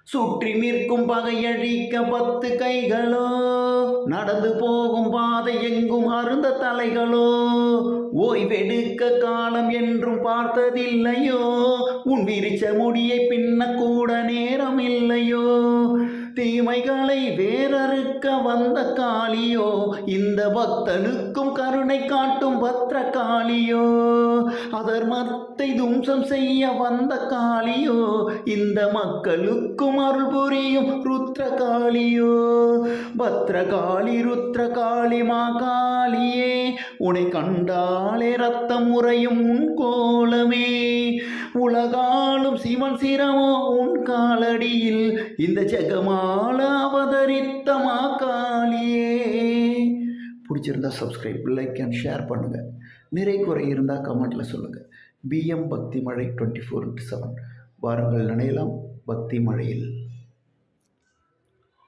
சுற்றி நிற்கும் பகையழிக்க 10 கைகளோ, நடந்து போகும் பாதை எங்கும் அருந்த தலைகளோ, ஓய்வெடுக்க காலம் என்றும் பார்த்ததில்லையோ, உன் விரிச்ச முடியை பின்னக்கூட நேரம் இல்லையோ, தீமைகளை வேறறுக்க வந்த காளியோ, இந்த பக்தனுக்கும் கருணை காட்டும் பத்ர காளியோ, அதர்மத்தை தும்சம் செய்ய வந்த காளியோ, இந்த மக்களுக்கும் அருள் புரியும் ருத்ர காளியோ, பத்ரகாளி ருத்ர காளி மாகாளியே, உனை கண்டாலே ரத்தம் உறையும் உன் கோலமே, உலகாலும் சிவன் சிரமோ உன் காலடியில், இந்த ஜெகமால அவதரித்த மாகாளியே. பிடிச்சிருந்தா சப்ஸ்கிரைப், லைக் அண்ட் ஷேர் பண்ணுங்கள். நிறை குறை இருந்தால் கமெண்ட்டில் சொல்லுங்கள். பிஎம் பக்தி மழை 24/7. வாருங்கள் நனையலாம் பக்தி மழையில்.